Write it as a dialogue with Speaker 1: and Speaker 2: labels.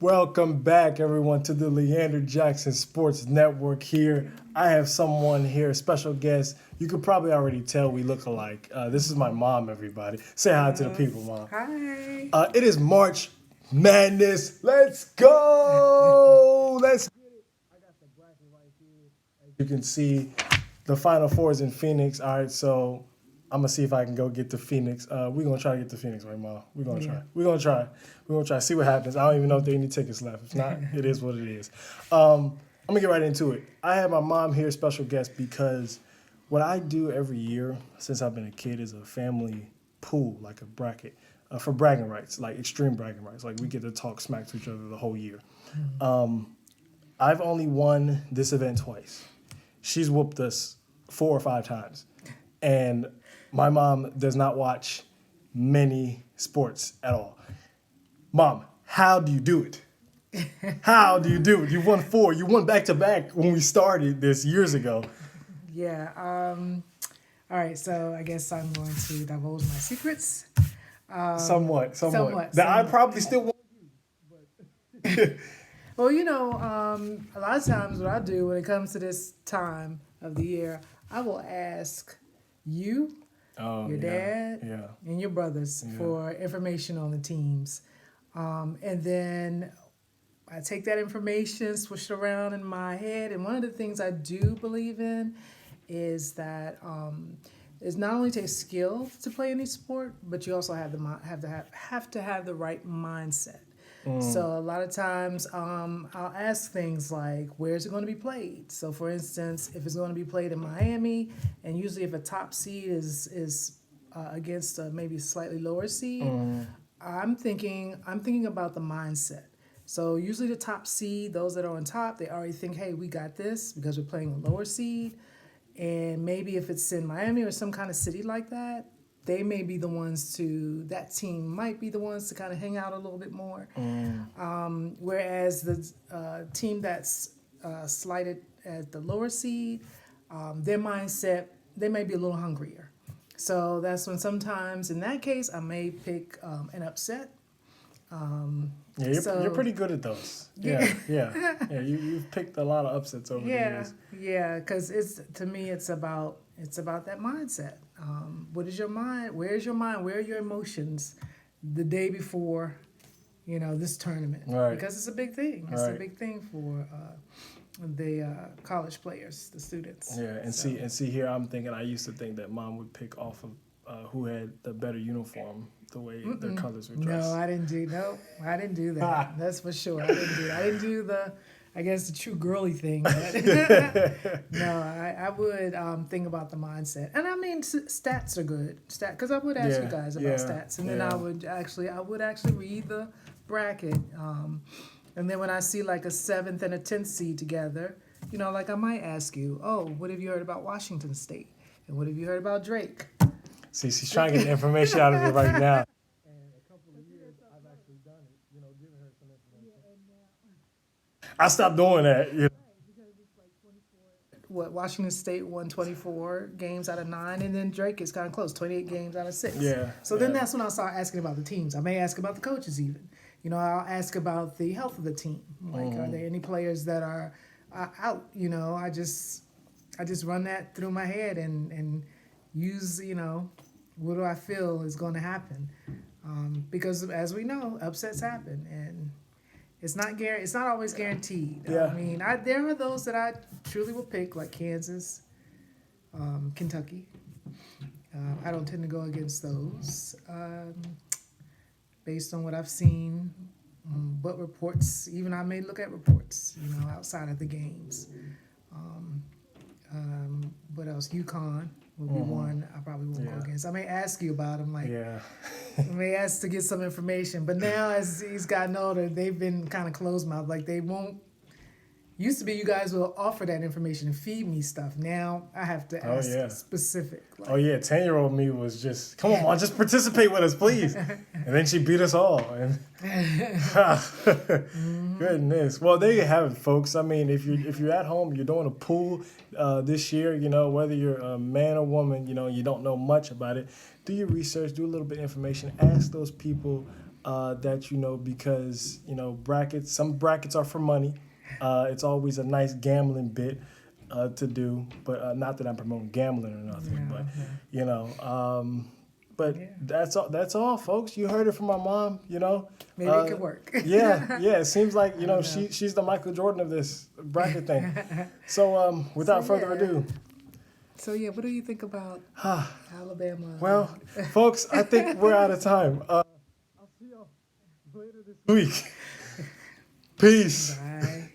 Speaker 1: Welcome back, everyone, to the Leander Jackson Sports Network here. I have someone here, a special guest. You could probably already tell we look alike. This is my mom, everybody. Say hi to the people, Mom.
Speaker 2: Hi.
Speaker 1: It is March Madness. Let's go! Let's. You can see the Final Four is in Phoenix. All right, so I'm gonna see if I can go get to Phoenix. We're gonna try to get to Phoenix, right, Mom? We're gonna try. We're gonna try. We're gonna try. See what happens. I don't even know if there are any tickets left. If not, it is what it is. I'm gonna get right into it. I have my mom here, special guest, because what I do every year since I've been a kid is a family pool, like a bracket, for bragging rights, like extreme bragging rights. Like we get to talk smack to each other the whole year. I've only won this event twice. She's whooped us 4 or 5 times. And my mom does not watch many sports at all. Mom, how do you do it? How do you do it? You won four. You won back to back when we started this years ago.
Speaker 2: Yeah. All right. So I guess I'm going to divulge my secrets.
Speaker 1: Somewhat.
Speaker 2: somewhat,
Speaker 1: That I
Speaker 2: somewhat.
Speaker 1: probably still won.
Speaker 2: Well, a lot of times what I do when it comes to this time of the year, I will ask you,
Speaker 1: Oh,
Speaker 2: your dad,
Speaker 1: Yeah.
Speaker 2: and your brothers for information on the teams. And then I take that information, switch it around in my head. And one of the things I do believe in is that is not only takes skill to play any sport, but you also have to have the right mindset. So a lot of times I'll ask things like, where's it going to be played? So for instance, if it's going to be played in Miami, and usually if a top seed is against a maybe slightly lower seed, I'm thinking about the mindset. So usually the top seed, those that are on top, they already think, hey, we got this because we're playing a lower seed. And maybe if it's in Miami or some kind of city like that, they may be the ones that team might be the ones to kind of hang out a little bit more. Whereas the team that's slighted at the lower seed, their mindset, they may be a little hungrier. So that's when sometimes in that case, I may pick an upset.
Speaker 1: Yeah, you're
Speaker 2: So
Speaker 1: pretty good at those. Yeah. You've picked a lot of upsets over the
Speaker 2: yeah,
Speaker 1: years.
Speaker 2: yeah, because it's to me, it's about that mindset. What is your mind? Where's your mind? Where are your emotions the day before, this tournament?
Speaker 1: Right.
Speaker 2: Because it's a big thing. It's a
Speaker 1: Right.
Speaker 2: big thing for the college players, the students.
Speaker 1: Yeah, and
Speaker 2: So,
Speaker 1: see here, I'm thinking I used to think that mom would pick off of who had the better uniform, the way their colors were
Speaker 2: no,
Speaker 1: dressed.
Speaker 2: I didn't do that. That's for sure. I didn't do I guess the true girly thing. But no, I would think about the mindset, and I mean stats are good. Because I would ask you
Speaker 1: Yeah,
Speaker 2: guys about
Speaker 1: yeah,
Speaker 2: stats, and then
Speaker 1: yeah.
Speaker 2: I would actually read the bracket, and then when I see like a seventh and a 10th seed together, like I might ask you, oh, what have you heard about Washington State, and what have you heard about Drake?
Speaker 1: See, she's trying to get the information out of me right now. I stopped doing that.
Speaker 2: What Washington State won 24 games out of 9, and then Drake is kind of close, 28 games out of 6.
Speaker 1: Yeah,
Speaker 2: So then
Speaker 1: yeah.
Speaker 2: that's when I'll start asking about the teams. I may ask about the coaches even. I'll ask about the health of the team. Like, are there any players that are out? I just run that through my head and use, what do I feel is going to happen? Because as we know, upsets happen, and it's not always guaranteed.
Speaker 1: Yeah.
Speaker 2: I mean, there are those that I truly will pick, like Kansas, Kentucky. I don't tend to go against those, based on what I've seen. But reports, even I may look at reports, outside of the games. What else? UConn will be one I probably won't go
Speaker 1: Yeah.
Speaker 2: against. I may ask you about them, like
Speaker 1: Yeah.
Speaker 2: I may ask to get some information. But now, as he's gotten older, they've been kind of closed mouth. Like they won't. Used to be you guys will offer that information and feed me stuff. Now I have to
Speaker 1: Oh,
Speaker 2: ask
Speaker 1: yeah.
Speaker 2: specific. Like,
Speaker 1: Oh yeah, 10-year-old me was just, come on, mom, just participate with us, please. And then she beat us all. And goodness. Well, there you have it, folks. I mean, if you're at home, you're doing a pool this year, whether you're a man or woman, you don't know much about it. Do your research, do a little bit of information, ask those people that because brackets. Some brackets are for money. It's always a nice gambling bit to do, but not that I'm promoting gambling or nothing.
Speaker 2: No,
Speaker 1: But
Speaker 2: no.
Speaker 1: but
Speaker 2: Yeah.
Speaker 1: that's all. That's all, folks. You heard it from my mom.
Speaker 2: Maybe it could work.
Speaker 1: Yeah. It seems like
Speaker 2: know.
Speaker 1: she's the Michael Jordan of this bracket thing. So without further
Speaker 2: yeah.
Speaker 1: ado,
Speaker 2: So yeah, what do you think about Alabama?
Speaker 1: well, folks, I think we're out of time. I'll see y'all later this week. Peace.
Speaker 2: Bye.